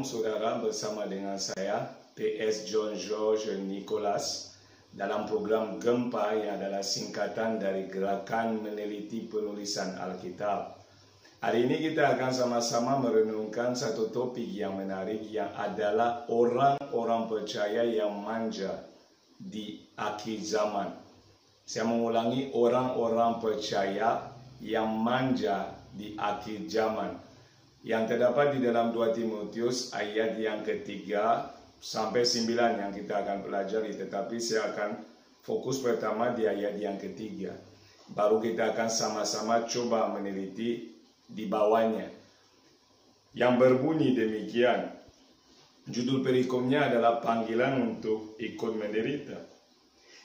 saudara, bersama dengan saya PS John George Nicholas dalam program Gempa yang adalah singkatan dari Gerakan Meneliti Penulisan Alkitab. Hari ini kita akan sama-sama merenungkan satu topik yang menarik yang adalah orang-orang percaya yang manja di akhir zaman. Saya mengulangi, orang-orang percaya yang manja di akhir zaman. Yang terdapat di dalam 2 Timotius ayat yang ketiga sampai 9 yang kita akan pelajari. Tetapi saya akan fokus pertama di ayat yang ketiga. Baru kita akan sama-sama coba meneliti di bawahnya. Yang berbunyi demikian. Judul perikopnya adalah panggilan untuk ikut menderita.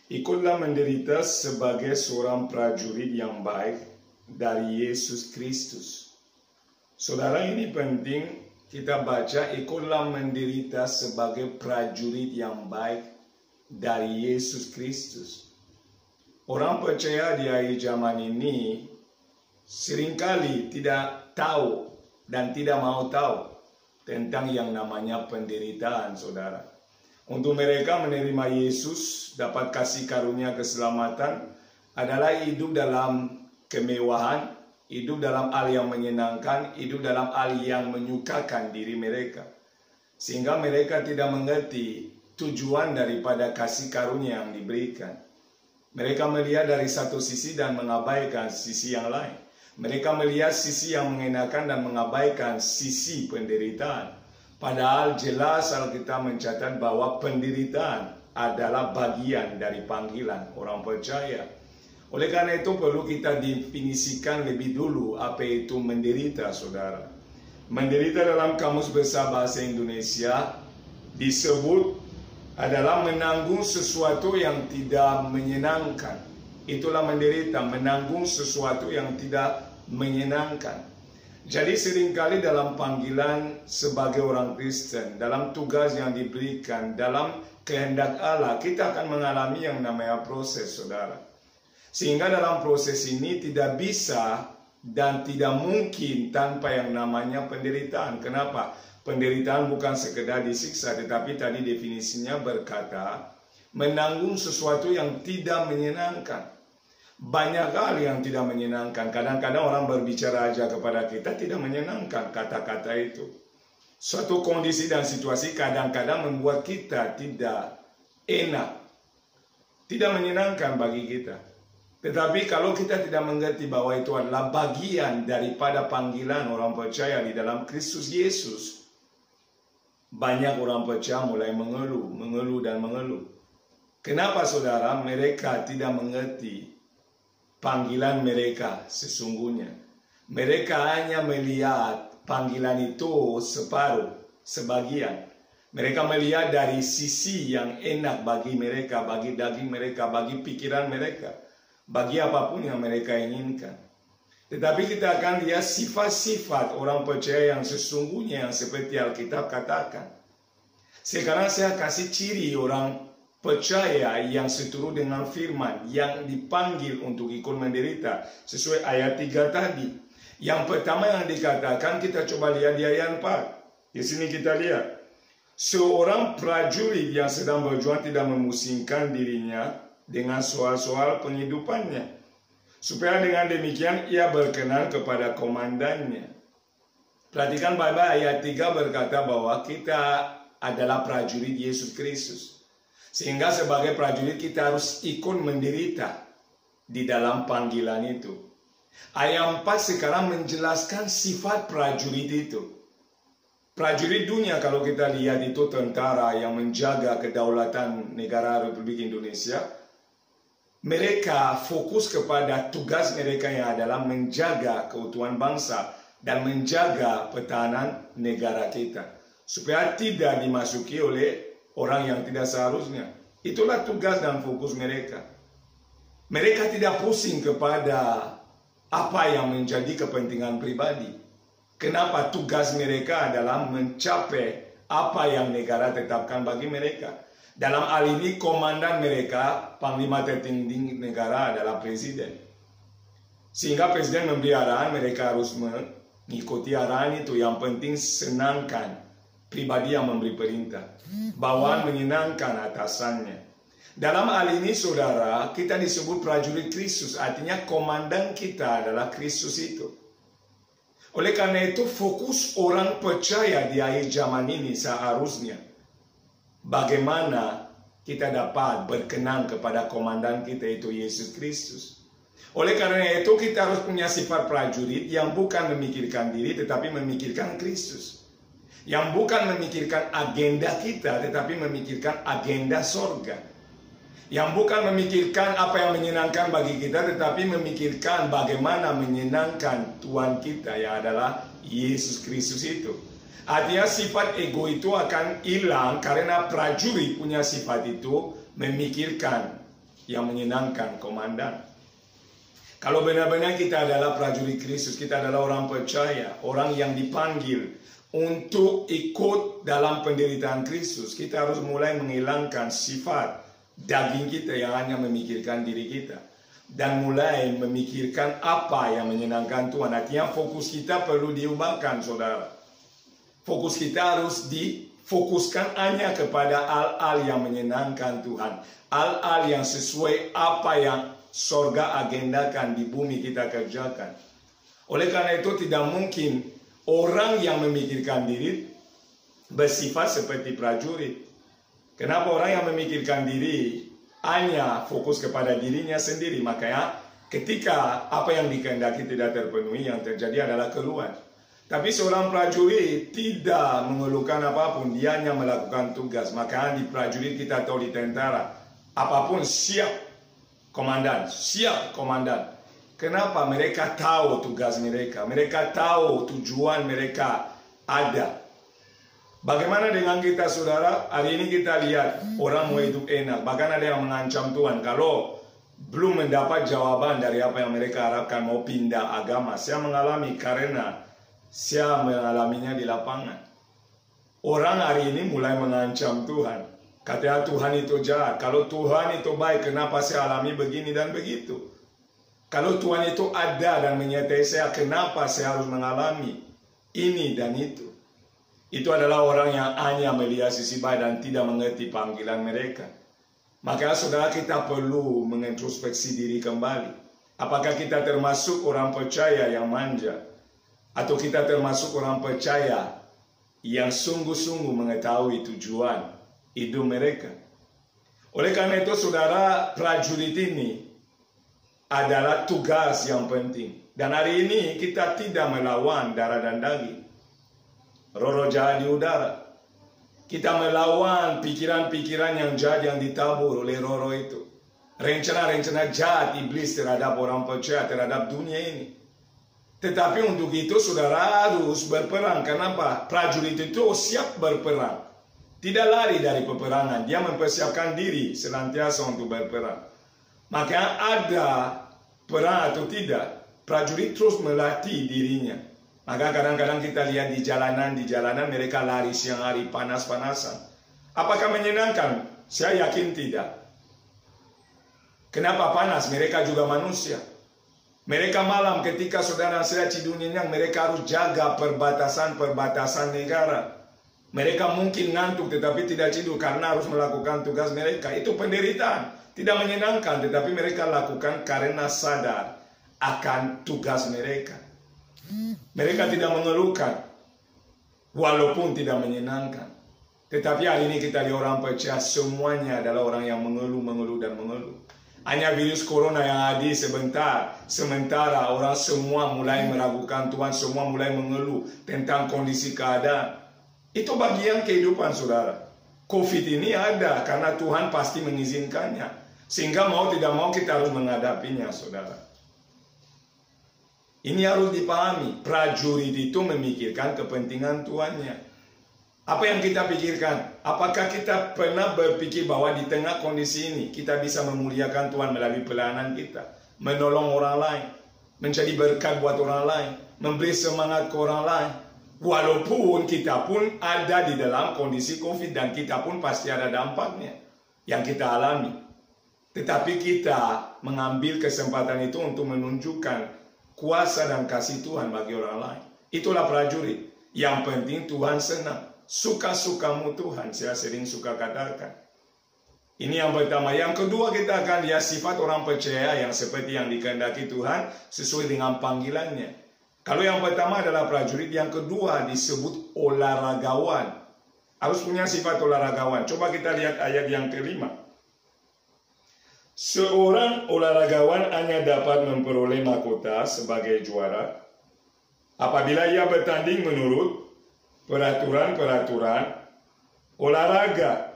Ikutlah menderita sebagai seorang prajurit yang baik dari Yesus Kristus. Saudara, ini penting kita baca, ikutlah menderita sebagai prajurit yang baik dari Yesus Kristus. Orang percaya di akhir zaman ini seringkali tidak tahu dan tidak mau tahu tentang yang namanya penderitaan, saudara. Untuk mereka menerima Yesus, dapat kasih karunia keselamatan, adalah hidup dalam kemewahan, hidup dalam hal yang menyenangkan, hidup dalam hal yang menyukakan diri mereka. Sehingga mereka tidak mengerti tujuan daripada kasih karunia yang diberikan. Mereka melihat dari satu sisi dan mengabaikan sisi yang lain. Mereka melihat sisi yang mengenakan dan mengabaikan sisi penderitaan. Padahal jelas Alkitab mencatat bahwa penderitaan adalah bagian dari panggilan orang percaya. Oleh karena itu perlu kita definisikan lebih dulu apa itu menderita, saudara. Menderita dalam Kamus Besar Bahasa Indonesia disebut adalah menanggung sesuatu yang tidak menyenangkan. Itulah menderita, menanggung sesuatu yang tidak menyenangkan. Jadi seringkali dalam panggilan sebagai orang Kristen, dalam tugas yang diberikan, dalam kehendak Allah, kita akan mengalami yang namanya proses, saudara. Sehingga dalam proses ini tidak bisa dan tidak mungkin tanpa yang namanya penderitaan. Kenapa? Penderitaan bukan sekedar disiksa, tetapi tadi definisinya berkata menanggung sesuatu yang tidak menyenangkan. Banyak hal yang tidak menyenangkan. Kadang-kadang orang berbicara aja kepada kita tidak menyenangkan kata-kata itu. Suatu kondisi dan situasi kadang-kadang membuat kita tidak enak, tidak menyenangkan bagi kita. Tetapi kalau kita tidak mengerti bahwa itu adalah bagian daripada panggilan orang percaya di dalam Kristus Yesus, banyak orang percaya mulai mengeluh dan mengeluh. Kenapa, saudara? Mereka tidak mengerti panggilan mereka sesungguhnya. Mereka hanya melihat panggilan itu separuh, sebagian. Mereka melihat dari sisi yang enak bagi mereka, bagi daging mereka, bagi pikiran mereka, bagi apapun yang mereka inginkan. Tetapi kita akan lihat sifat-sifat orang percaya yang sesungguhnya yang seperti Alkitab katakan. Sekarang saya kasih ciri orang percaya yang seturut dengan firman, yang dipanggil untuk ikut menderita sesuai ayat 3 tadi. Yang pertama yang dikatakan, kita coba lihat di ayat 4. Di sini kita lihat, seorang prajurit yang sedang berjuang tidak memusingkan dirinya dengan soal-soal penghidupannya, supaya dengan demikian ia berkenan kepada komandannya. Perhatikan baik-baik, ayat 3 berkata bahwa kita adalah prajurit Yesus Kristus. Sehingga sebagai prajurit kita harus ikut menderita di dalam panggilan itu. Ayat 4 sekarang menjelaskan sifat prajurit itu. Prajurit dunia kalau kita lihat itu tentara yang menjaga kedaulatan negara Republik Indonesia. Mereka fokus kepada tugas mereka yang adalah menjaga keutuhan bangsa dan menjaga pertahanan negara kita, supaya tidak dimasuki oleh orang yang tidak seharusnya. Itulah tugas dan fokus mereka. Mereka tidak pusing kepada apa yang menjadi kepentingan pribadi. Kenapa? Tugas mereka adalah mencapai apa yang negara tetapkan bagi mereka. Dalam hal ini komandan mereka, panglima tertinggi negara adalah presiden. Sehingga presiden memberi arahan, mereka harus mengikuti arahan itu. Yang penting senangkan pribadi yang memberi perintah. Bawahan menyenangkan atasannya. Dalam hal ini saudara, kita disebut prajurit Kristus, artinya komandan kita adalah Kristus itu. Oleh karena itu fokus orang percaya di akhir zaman ini seharusnya bagaimana kita dapat berkenan kepada komandan kita itu Yesus Kristus. Oleh karena itu kita harus punya sifat prajurit yang bukan memikirkan diri tetapi memikirkan Kristus. Yang bukan memikirkan agenda kita tetapi memikirkan agenda sorga. Yang bukan memikirkan apa yang menyenangkan bagi kita tetapi memikirkan bagaimana menyenangkan Tuhan kita yang adalah Yesus Kristus itu. Artinya sifat ego itu akan hilang karena prajurit punya sifat itu memikirkan yang menyenangkan komandan. Kalau benar-benar kita adalah prajurit Kristus, kita adalah orang percaya, orang yang dipanggil untuk ikut dalam penderitaan Kristus, kita harus mulai menghilangkan sifat daging kita yang hanya memikirkan diri kita. Dan mulai memikirkan apa yang menyenangkan Tuhan. Artinya fokus kita perlu diubahkan saudara. Fokus kita harus difokuskan hanya kepada hal-hal yang menyenangkan Tuhan. Hal-hal yang sesuai apa yang sorga agendakan di bumi kita kerjakan. Oleh karena itu tidak mungkin orang yang memikirkan diri bersifat seperti prajurit. Kenapa orang yang memikirkan diri hanya fokus kepada dirinya sendiri? Makanya ketika apa yang dikehendaki tidak terpenuhi, yang terjadi adalah keluhan. Tapi seorang prajurit tidak mengeluhkan apapun, dia hanya melakukan tugas. Makanya di prajurit kita tahu di tentara, apapun siap komandan, siap komandan. Kenapa? Mereka tahu tugas mereka, mereka tahu tujuan mereka ada. Bagaimana dengan kita saudara? Hari ini kita lihat orang mau hidup enak, bahkan ada yang mengancam Tuhan kalau belum mendapat jawaban dari apa yang mereka harapkan mau pindah agama. Saya mengalami karena saya mengalaminya di lapangan. Orang hari ini mulai mengancam Tuhan. Katanya Tuhan itu jahat. Kalau Tuhan itu baik, kenapa saya alami begini dan begitu? Kalau Tuhan itu ada dan menyertai saya, kenapa saya harus mengalami ini dan itu? Itu adalah orang yang hanya melihat sisi baik dan tidak mengerti panggilan mereka. Maka saudara, kita perlu mengintrospeksi diri kembali. Apakah kita termasuk orang percaya yang manja? Atau kita termasuk orang percaya yang sungguh-sungguh mengetahui tujuan hidup mereka? Oleh karena itu saudara, prajurit ini adalah tugas yang penting. Dan hari ini kita tidak melawan darah dan daging. Roh-roh jahat di udara. Kita melawan pikiran-pikiran yang jahat yang ditabur oleh roh-roh itu. Rencana-rencana jahat iblis terhadap orang percaya, terhadap dunia ini. Tetapi untuk itu saudara harus berperang. Kenapa? Prajurit itu siap berperang. Tidak lari dari peperangan. Dia mempersiapkan diri senantiasa untuk berperang. Maka ada perang atau tidak, prajurit terus melatih dirinya. Maka kadang-kadang kita lihat di jalanan mereka lari siang hari panas-panasan. Apakah menyenangkan? Saya yakin tidak. Kenapa panas? Mereka juga manusia. Mereka malam ketika saudara saya tidur nyenyak, mereka harus jaga perbatasan negara. Mereka mungkin ngantuk tetapi tidak tidur karena harus melakukan tugas mereka. Itu penderitaan. Tidak menyenangkan tetapi mereka lakukan karena sadar akan tugas mereka. Mereka tidak mengeluhkan walaupun tidak menyenangkan. Tetapi hari ini kita lihat orang percaya semuanya adalah orang yang mengeluh dan mengeluh. Hanya virus corona yang hadir sebentar. Sementara orang semua mulai meragukan Tuhan. Semua mulai mengeluh tentang kondisi keadaan. Itu bagian kehidupan saudara. Covid ini ada karena Tuhan pasti mengizinkannya. Sehingga mau tidak mau kita harus menghadapinya saudara. Ini harus dipahami. Prajurit itu memikirkan kepentingan Tuhannya. Apa yang kita pikirkan? Apakah kita pernah berpikir bahwa di tengah kondisi ini kita bisa memuliakan Tuhan melalui pelayanan kita, menolong orang lain, menjadi berkat buat orang lain, memberi semangat ke orang lain, walaupun kita pun ada di dalam kondisi COVID dan kita pun pasti ada dampaknya yang kita alami. Tetapi kita mengambil kesempatan itu untuk menunjukkan kuasa dan kasih Tuhan bagi orang lain. Itulah prajurit. Yang penting Tuhan senang. Suka-sukamu Tuhan, saya sering suka katakan. Ini yang pertama. Yang kedua, kita akan lihat sifat orang percaya yang seperti yang dikehendaki Tuhan sesuai dengan panggilannya. Kalau yang pertama adalah prajurit, yang kedua disebut olahragawan. Harus punya sifat olahragawan. Coba kita lihat ayat yang kelima. Seorang olahragawan hanya dapat memperoleh mahkota sebagai juara apabila ia bertanding menurut peraturan-peraturan olahraga.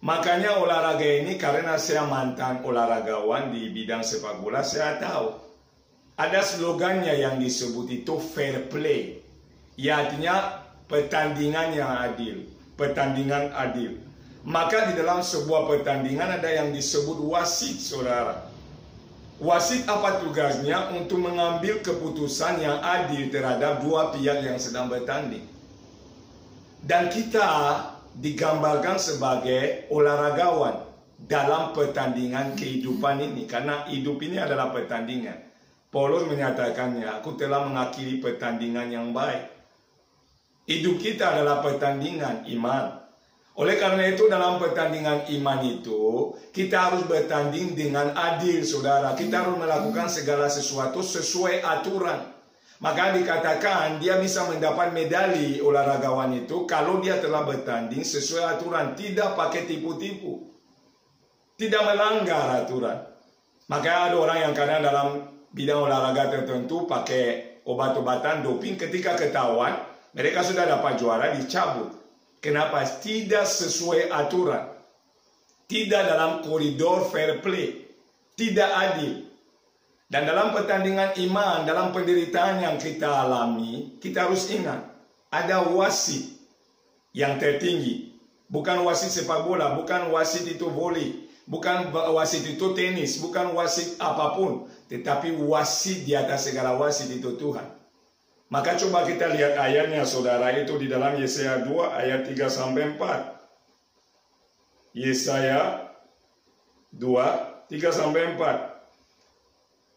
Makanya olahraga ini, karena saya mantan olahragawan di bidang sepak bola, saya tahu. Ada slogannya yang disebut itu fair play. Ya, artinya pertandingan yang adil. Pertandingan adil. Maka di dalam sebuah pertandingan ada yang disebut wasit, saudara. Wasit apa tugasnya? Untuk mengambil keputusan yang adil terhadap dua pihak yang sedang bertanding. Dan kita digambarkan sebagai olahragawan dalam pertandingan kehidupan ini. Karena hidup ini adalah pertandingan. Paulus menyatakannya, aku telah mengakhiri pertandingan yang baik. Hidup kita adalah pertandingan iman. Oleh karena itu dalam pertandingan iman itu, kita harus bertanding dengan adil, saudara. Kita harus melakukan segala sesuatu sesuai aturan. Maka dikatakan dia bisa mendapat medali olahragawan itu kalau dia telah bertanding sesuai aturan. Tidak pakai tipu-tipu. Tidak melanggar aturan. Maka ada orang yang kadang dalam bidang olahraga tertentu pakai obat-obatan doping, ketika ketahuan mereka sudah dapat juara, dicabut. Kenapa? Tidak sesuai aturan. Tidak dalam koridor fair play. Tidak adil. Dan dalam pertandingan iman, dalam penderitaan yang kita alami, kita harus ingat, ada wasit yang tertinggi. Bukan wasit sepak bola, bukan wasit itu voli, bukan wasit itu tenis, bukan wasit apapun. Tetapi wasit di atas segala wasit itu Tuhan. Maka coba kita lihat ayatnya, saudara, itu di dalam Yesaya 2 ayat 3-4. Yesaya 2, 3-4.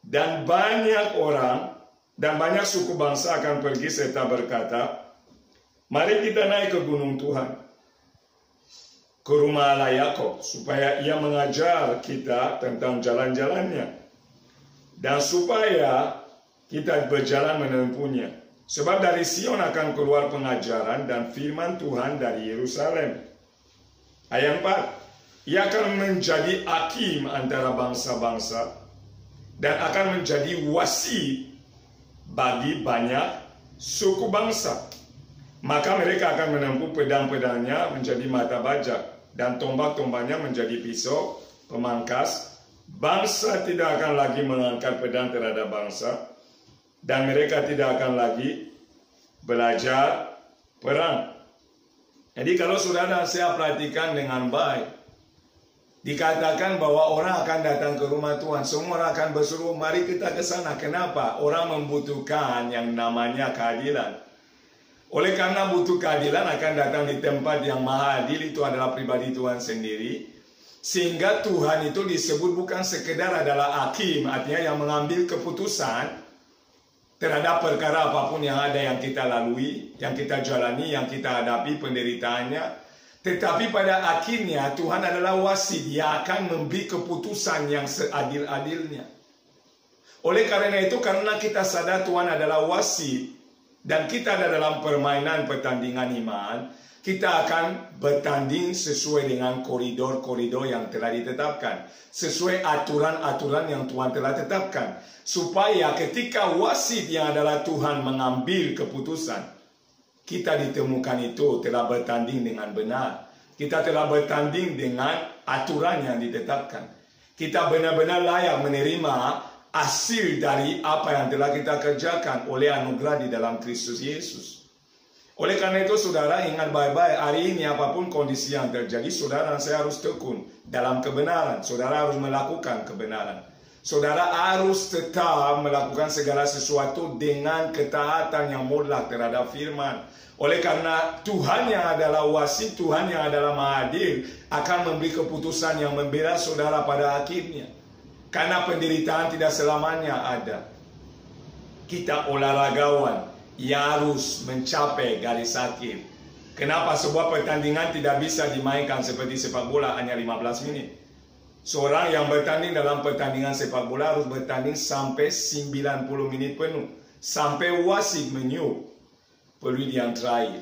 Dan banyak orang dan banyak suku bangsa akan pergi serta berkata, mari kita naik ke gunung Tuhan, ke rumah Allah Yakob, supaya ia mengajar kita tentang jalan-jalannya, dan supaya kita berjalan menempuhnya. Sebab dari Sion akan keluar pengajaran dan firman Tuhan dari Yerusalem. Ayat 4. Ia akan menjadi hakim antara bangsa-bangsa dan akan menjadi wasit bagi banyak suku bangsa. Maka mereka akan menempuh pedang-pedangnya menjadi mata bajak dan tombak-tombaknya menjadi pisau pemangkas. Bangsa tidak akan lagi mengangkat pedang terhadap bangsa, dan mereka tidak akan lagi belajar perang. Jadi kalau saudara saya perhatikan dengan baik, dikatakan bahwa orang akan datang ke rumah Tuhan, semua orang akan berseru, mari kita ke sana. Kenapa? Orang membutuhkan yang namanya keadilan. Oleh karena butuh keadilan, akan datang di tempat yang maha adil, itu adalah pribadi Tuhan sendiri. Sehingga Tuhan itu disebut bukan sekedar adalah hakim, artinya yang mengambil keputusan terhadap perkara apapun yang ada, yang kita lalui, yang kita jalani, yang kita hadapi penderitaannya. Tetapi pada akhirnya Tuhan adalah wasit yang akan memberi keputusan yang seadil-adilnya. Oleh karena itu, karena kita sadar Tuhan adalah wasit dan kita ada dalam permainan pertandingan iman, kita akan bertanding sesuai dengan koridor-koridor yang telah ditetapkan, sesuai aturan-aturan yang Tuhan telah tetapkan, supaya ketika wasit yang adalah Tuhan mengambil keputusan, kita ditemukan itu telah bertanding dengan benar. Kita telah bertanding dengan aturan yang ditetapkan. Kita benar-benar layak menerima hasil dari apa yang telah kita kerjakan oleh anugerah di dalam Kristus Yesus. Oleh karena itu, saudara, ingat baik-baik, hari ini apapun kondisi yang terjadi, saudara dan saya harus tekun dalam kebenaran. Saudara harus melakukan kebenaran. Saudara harus tetap melakukan segala sesuatu dengan ketaatan yang mutlak terhadap firman. Oleh karena Tuhan yang adalah wasit, Tuhan yang adalah Maha Adil, akan memberi keputusan yang membela saudara pada akhirnya. Karena penderitaan tidak selamanya ada. Kita olahragawan yang harus mencapai garis akhir. Kenapa sebuah pertandingan tidak bisa dimainkan seperti sepak bola hanya 15 menit? Seorang yang bertanding dalam pertandingan sepak bola harus bertanding sampai 90 menit penuh. Sampai wasit meniup peluit yang terakhir.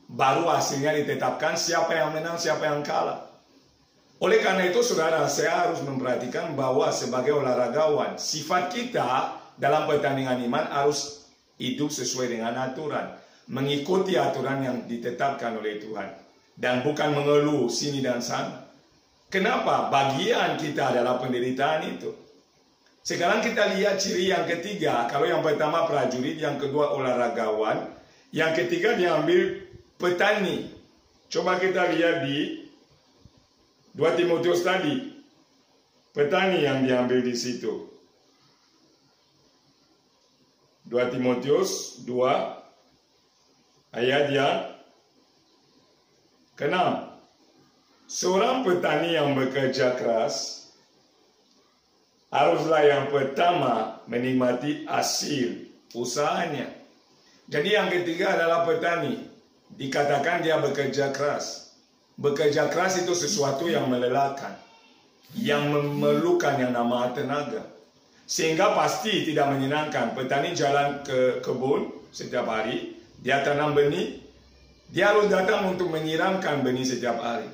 Baru hasilnya ditetapkan siapa yang menang, siapa yang kalah. Oleh karena itu saudara, saya harus memperhatikan bahwa sebagai olahragawan, sifat kita dalam pertandingan iman harus hidup sesuai dengan aturan. Mengikuti aturan yang ditetapkan oleh Tuhan. Dan bukan mengeluh sini dan sana. Kenapa? Bagian kita adalah penderitaan itu. Sekarang kita lihat ciri yang ketiga. Kalau yang pertama prajurit, yang kedua olahragawan, yang ketiga diambil petani. Coba kita lihat di 2 Timotius tadi. Petani yang diambil di situ. 2 Timotius 2 ayat yang ke-6. Seorang petani yang bekerja keras haruslah yang pertama menikmati hasil usahanya. Jadi yang ketiga adalah petani. Dikatakan dia bekerja keras. Bekerja keras itu sesuatu yang melelahkan. Yang memerlukan yang nama tenaga. Sehingga pasti tidak menyenangkan. Petani jalan ke kebun setiap hari. Dia tanam benih. Dia harus datang untuk menyiramkan benih setiap hari.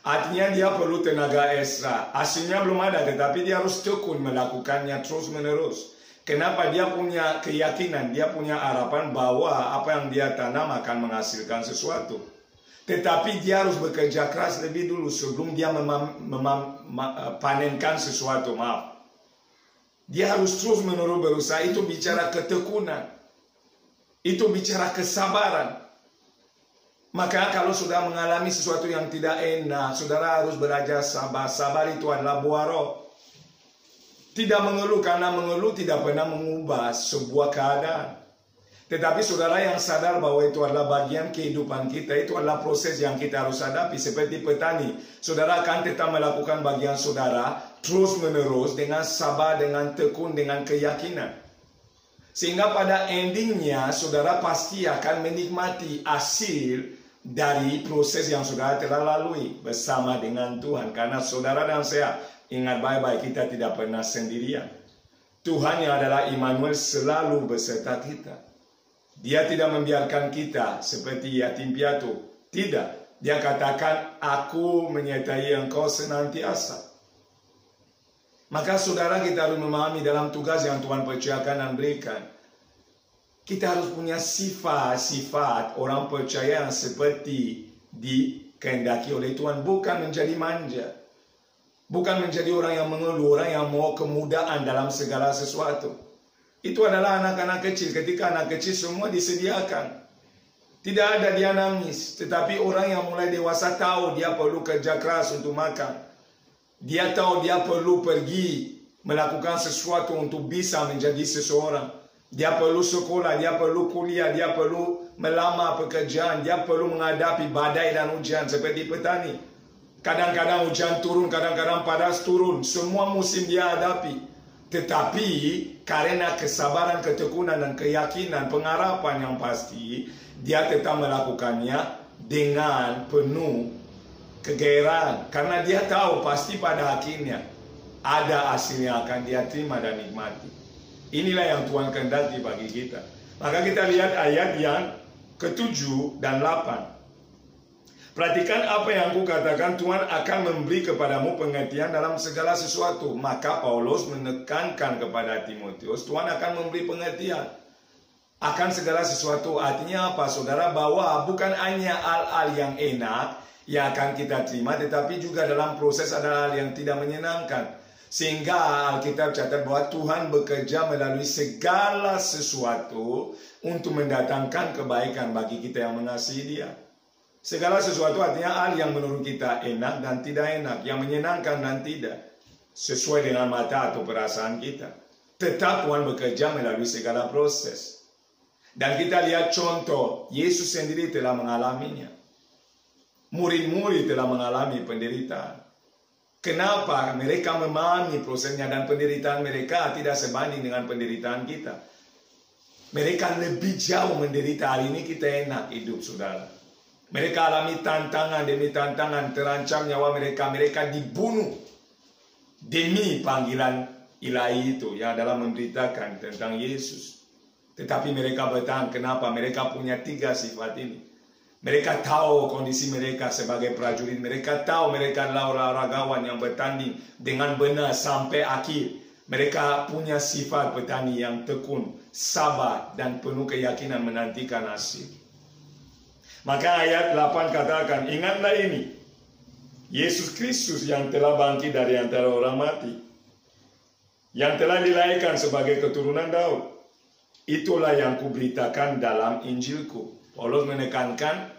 Artinya dia perlu tenaga ekstra. Hasilnya belum ada, tetapi dia harus tekun melakukannya terus menerus. Kenapa? Dia punya keyakinan, dia punya harapan bahwa apa yang dia tanam akan menghasilkan sesuatu. Tetapi dia harus bekerja keras lebih dulu sebelum dia panenkan sesuatu. Maaf. Dia harus terus menerus berusaha. Itu bicara ketekunan. Itu bicara kesabaran. Maka kalau sudah mengalami sesuatu yang tidak enak, saudara harus belajar sabar. Sabar itu adalah buah roh. Tidak mengeluh, karena mengeluh tidak pernah mengubah sebuah keadaan. Tetapi saudara yang sadar bahwa itu adalah bagian kehidupan kita, itu adalah proses yang kita harus hadapi. Seperti petani, saudara akan tetap melakukan bagian saudara terus menerus dengan sabar, dengan tekun, dengan keyakinan. Sehingga pada endingnya saudara pasti akan menikmati hasil dari proses yang saudara telah lalui bersama dengan Tuhan. Karena saudara dan saya ingat baik-baik, kita tidak pernah sendirian. Tuhan yang adalah Immanuel selalu beserta kita. Dia tidak membiarkan kita seperti yatim piatu. Tidak. Dia katakan, aku menyertai engkau senantiasa. Maka saudara, kita harus memahami dalam tugas yang Tuhan percayakan dan berikan. Kita harus punya sifat-sifat orang percaya yang seperti dikehendaki oleh Tuhan. Bukan menjadi manja. Bukan menjadi orang yang mengeluh, orang yang mau kemudahan dalam segala sesuatu. Itu adalah anak-anak kecil. Ketika anak kecil semua disediakan. Tidak ada dia nangis. Tetapi orang yang mulai dewasa tahu dia perlu kerja keras untuk makan. Dia tahu dia perlu pergi melakukan sesuatu untuk bisa menjadi seseorang. Dia perlu sekolah, dia perlu kuliah, dia perlu melamar pekerjaan, dia perlu menghadapi badai dan hujan seperti petani. Kadang-kadang hujan turun, kadang-kadang panas turun. Semua musim dia hadapi. Tetapi karena kesabaran, ketekunan dan keyakinan, pengharapan yang pasti, dia tetap melakukannya dengan penuh kegairahan. Karena dia tahu pasti pada akhirnya ada hasil yang akan dia terima dan nikmati. Inilah yang Tuhan kehendaki bagi kita. Maka kita lihat ayat yang ke-7 dan 8. Perhatikan apa yang aku katakan, Tuhan akan memberi kepadamu pengertian dalam segala sesuatu. Maka Paulus menekankan kepada Timotius, Tuhan akan memberi pengertian akan segala sesuatu. Artinya apa, saudara? Bahwa bukan hanya hal-hal yang enak yang akan kita terima, tetapi juga dalam proses ada hal yang tidak menyenangkan. Sehingga Alkitab catat bahwa Tuhan bekerja melalui segala sesuatu untuk mendatangkan kebaikan bagi kita yang mengasihi Dia. Segala sesuatu artinya hal yang menurut kita enak dan tidak enak, yang menyenangkan dan tidak, sesuai dengan mata atau perasaan kita. Tetap Tuhan bekerja melalui segala proses. Dan kita lihat contoh, Yesus sendiri telah mengalaminya. Murid-murid telah mengalami penderitaan. Kenapa? Mereka memahami prosesnya dan penderitaan mereka tidak sebanding dengan penderitaan kita. Mereka lebih jauh menderita. Hari ini kita enak hidup, saudara. Mereka alami tantangan demi tantangan, terancam nyawa mereka. Mereka dibunuh demi panggilan ilahi itu yang adalah memberitakan tentang Yesus. Tetapi mereka bertahan. Kenapa? Mereka punya 3 sifat ini. Mereka tahu kondisi mereka sebagai prajurit. Mereka tahu mereka adalah olahragawan yang bertanding dengan benar sampai akhir. Mereka punya sifat petani yang tekun, sabar, dan penuh keyakinan menantikan hasil. Maka ayat 8 katakan, ingatlah ini, Yesus Kristus yang telah bangkit dari antara orang mati, yang telah dilahirkan sebagai keturunan Daud. Itulah yang kuberitakan dalam Injilku. Paulus menekankan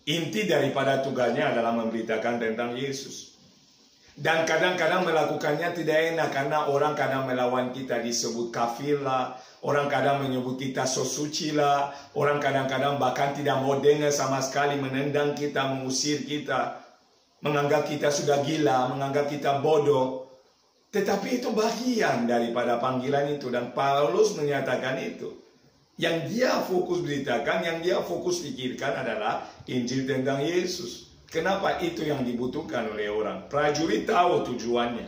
inti daripada tugasnya adalah memberitakan tentang Yesus. Dan kadang-kadang melakukannya tidak enak karena orang kadang melawan kita, disebut kafir lah, orang kadang menyebut kita so suci lah, orang kadang-kadang bahkan tidak mau dengar sama sekali, menendang kita, mengusir kita, menganggap kita sudah gila, menganggap kita bodoh. Tetapi itu bagian daripada panggilan itu, dan Paulus menyatakan itu. Yang dia fokus beritakan, yang dia fokus pikirkan adalah Injil tentang Yesus. Kenapa? Itu yang dibutuhkan oleh orang. Prajurit tahu tujuannya.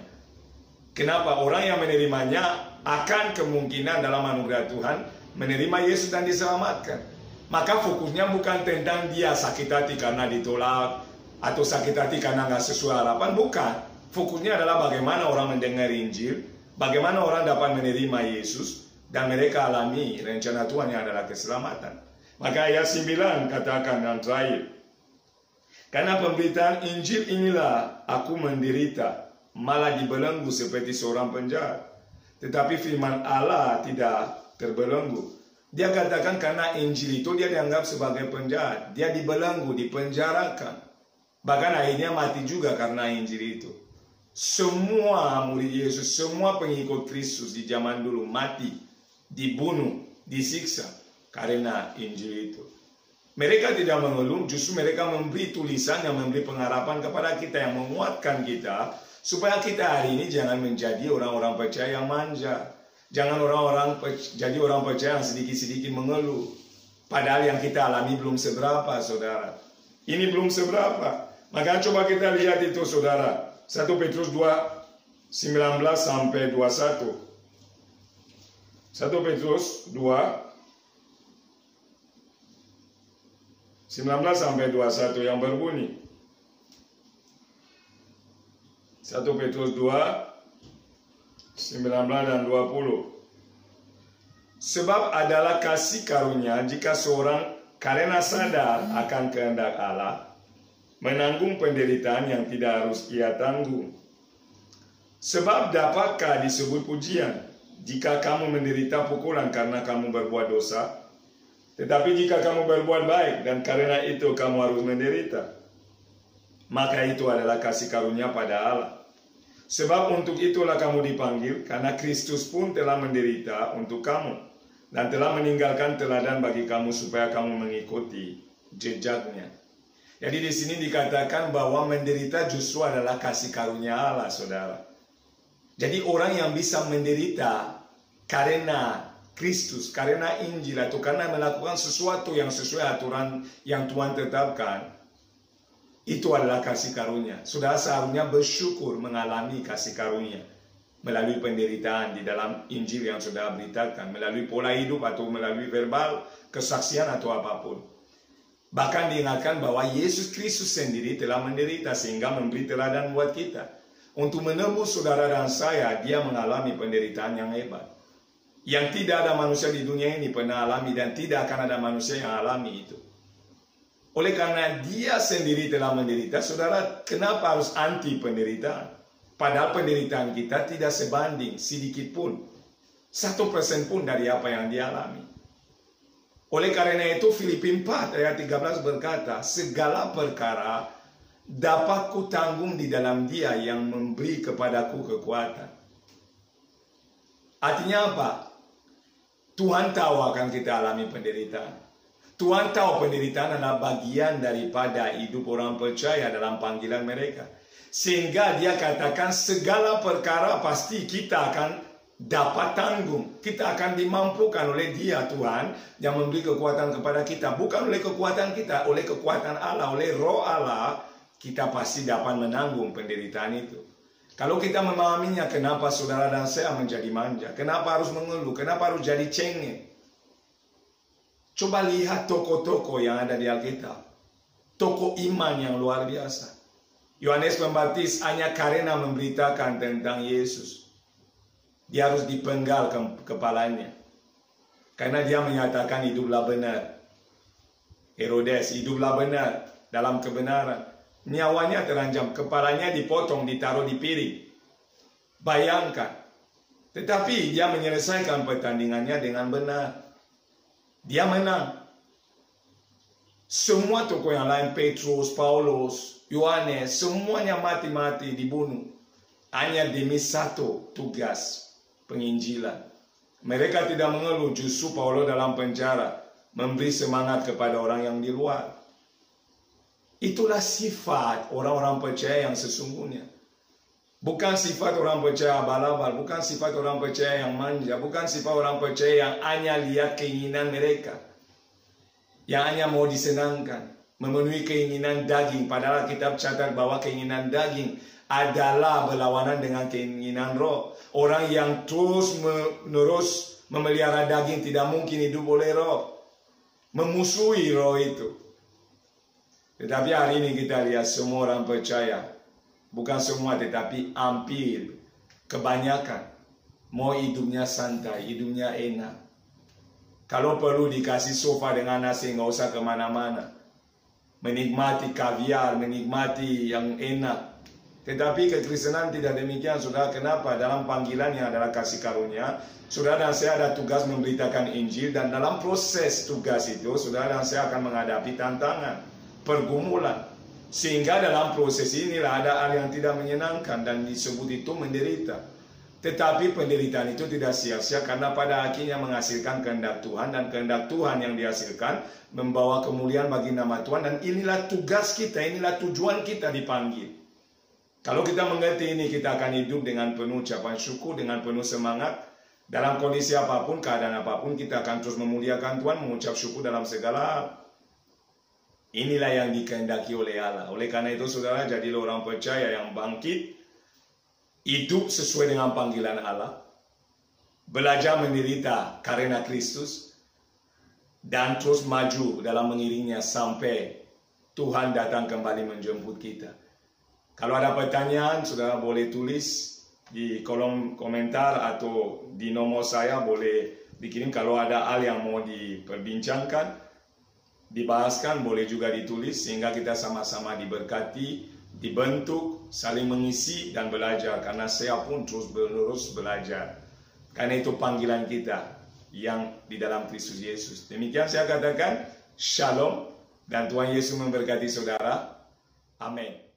Kenapa? Orang yang menerimanya akan kemungkinan dalam anugerah Tuhan menerima Yesus dan diselamatkan. Maka fokusnya bukan tentang dia sakit hati karena ditolak atau sakit hati karena nggak sesuai harapan. Bukan. Fokusnya adalah bagaimana orang mendengar Injil, bagaimana orang dapat menerima Yesus, dan mereka alami rencana Tuhan yang adalah keselamatan. Maka ayat 9 katakan yang terakhir, karena pemberitaan Injil inilah aku menderita, malah dibelenggu seperti seorang penjahat. Tetapi firman Allah tidak terbelenggu. Dia katakan karena Injil itu dia dianggap sebagai penjahat. Dia dibelenggu, dipenjarakan. Bahkan akhirnya mati juga karena Injil itu. Semua murid Yesus, semua pengikut Kristus di zaman dulu mati, dibunuh, disiksa karena Injil itu. Mereka tidak mengeluh, justru mereka memberi tulisan yang memberi pengharapan kepada kita, yang menguatkan kita, supaya kita hari ini jangan menjadi orang-orang percaya yang manja. Jangan jadi orang percaya yang sedikit-sedikit mengeluh. Padahal yang kita alami belum seberapa, saudara. Ini belum seberapa. Maka coba kita lihat itu, saudara. 1 Petrus 2, 19 sampai 21. 1 Petrus 2, 19 sampai 21 yang berbunyi. 1 Petrus 2, 19 dan 20. Sebab adalah kasih karunia jika seorang karena sadar akan kehendak Allah, menanggung penderitaan yang tidak harus ia tanggung. Sebab dapatkah disebut pujian jika kamu menderita pukulan karena kamu berbuat dosa? Tetapi jika kamu berbuat baik dan karena itu kamu harus menderita, maka itu adalah kasih karunia pada Allah. Sebab untuk itulah kamu dipanggil, karena Kristus pun telah menderita untuk kamu, dan telah meninggalkan teladan bagi kamu supaya kamu mengikuti jejaknya. Jadi di sini dikatakan bahwa menderita justru adalah kasih karunia Allah, saudara. Jadi orang yang bisa menderita karena Kristus, karena Injil, atau karena melakukan sesuatu yang sesuai aturan yang Tuhan tetapkan, itu adalah kasih karunia. Saudara seharusnya bersyukur mengalami kasih karunia melalui penderitaan di dalam Injil yang saudara beritakan, melalui pola hidup atau melalui verbal, kesaksian atau apapun. Bahkan diingatkan bahwa Yesus Kristus sendiri telah menderita sehingga memberi teladan buat kita. Untuk menembus saudara dan saya, dia mengalami penderitaan yang hebat, yang tidak ada manusia di dunia ini pernah alami, dan tidak akan ada manusia yang alami itu. Oleh karena dia sendiri telah menderita, saudara, kenapa harus anti penderitaan? Padahal penderitaan kita tidak sebanding sedikit pun, 1% pun dari apa yang dia alami. Oleh karena itu Filipi 4 ayat 13 berkata, segala perkara dapat kutanggung di dalam dia yang memberi kepadaku kekuatan. Artinya apa? Tuhan tahu akan kita alami penderitaan. Tuhan tahu penderitaan adalah bagian daripada hidup orang percaya dalam panggilan mereka. Sehingga dia katakan segala perkara pasti kita akan dapat tanggung. Kita akan dimampukan oleh Dia, Tuhan, yang memberi kekuatan kepada kita. Bukan oleh kekuatan kita, oleh kekuatan Allah, oleh Roh Allah, kita pasti dapat menanggung penderitaan itu. Kalau kita memahaminya, kenapa saudara dan saya menjadi manja? Kenapa harus mengeluh? Kenapa harus jadi cengeng? Coba lihat tokoh-tokoh yang ada di Alkitab. Tokoh iman yang luar biasa. Yohanes Pembaptis hanya karena memberitakan tentang Yesus, dia harus dipenggal kepalanya. Karena dia menyatakan hiduplah benar. Herodes, hiduplah benar dalam kebenaran. Nyawanya terancam, kepalanya dipotong, ditaruh di piring. Bayangkan. Tetapi dia menyelesaikan pertandingannya dengan benar. Dia menang. Semua tokoh yang lain, Petrus, Paulus, Yohanes, semuanya mati-mati dibunuh. Hanya demi satu tugas penginjilan. Mereka tidak mengeluh, justru Paulus dalam penjara memberi semangat kepada orang yang di luar. Itulah sifat orang-orang percaya yang sesungguhnya. Bukan sifat orang percaya abal-abal, bukan sifat orang percaya yang manja, bukan sifat orang percaya yang hanya lihat keinginan mereka, yang hanya mau disenangkan, memenuhi keinginan daging. Padahal kitab catat bahwa keinginan daging adalah berlawanan dengan keinginan roh. Orang yang terus-menerus memelihara daging tidak mungkin hidup oleh roh. Memusuhi roh itu. Tetapi hari ini kita lihat semua orang percaya, bukan semua tetapi hampir kebanyakan mau hidupnya santai, hidupnya enak. Kalau perlu dikasih sofa dengan nasi, nggak usah kemana-mana. Menikmati kaviar, menikmati yang enak. Tetapi kekristenan tidak demikian, saudara. Kenapa? Dalam panggilannya adalah kasih karunia. Saudara dan saya ada tugas memberitakan Injil. Dan dalam proses tugas itu, saudara dan saya akan menghadapi tantangan, pergumulan. Sehingga dalam proses inilah ada hal yang tidak menyenangkan. Dan disebut itu menderita. Tetapi penderitaan itu tidak sia-sia karena pada akhirnya menghasilkan kehendak Tuhan. Dan kehendak Tuhan yang dihasilkan membawa kemuliaan bagi nama Tuhan. Dan inilah tugas kita, inilah tujuan kita dipanggil. Kalau kita mengerti ini, kita akan hidup dengan penuh ucapan syukur, dengan penuh semangat. Dalam kondisi apapun, keadaan apapun, kita akan terus memuliakan Tuhan, mengucap syukur dalam segala hal. Inilah yang dikehendaki oleh Allah. Oleh karena itu, saudara, jadilah orang percaya yang bangkit, hidup sesuai dengan panggilan Allah, belajar menderita karena Kristus, dan terus maju dalam mengiringnya sampai Tuhan datang kembali menjemput kita. Kalau ada pertanyaan, saudara boleh tulis di kolom komentar atau di nomor saya boleh dikirim. Kalau ada hal yang mau diperbincangkan, dibahaskan, boleh juga ditulis sehingga kita sama-sama diberkati, dibentuk, saling mengisi dan belajar. Karena saya pun terus belajar. Karena itu panggilan kita yang di dalam Kristus Yesus. Demikian saya katakan, Shalom, dan Tuhan Yesus memberkati saudara. Amin.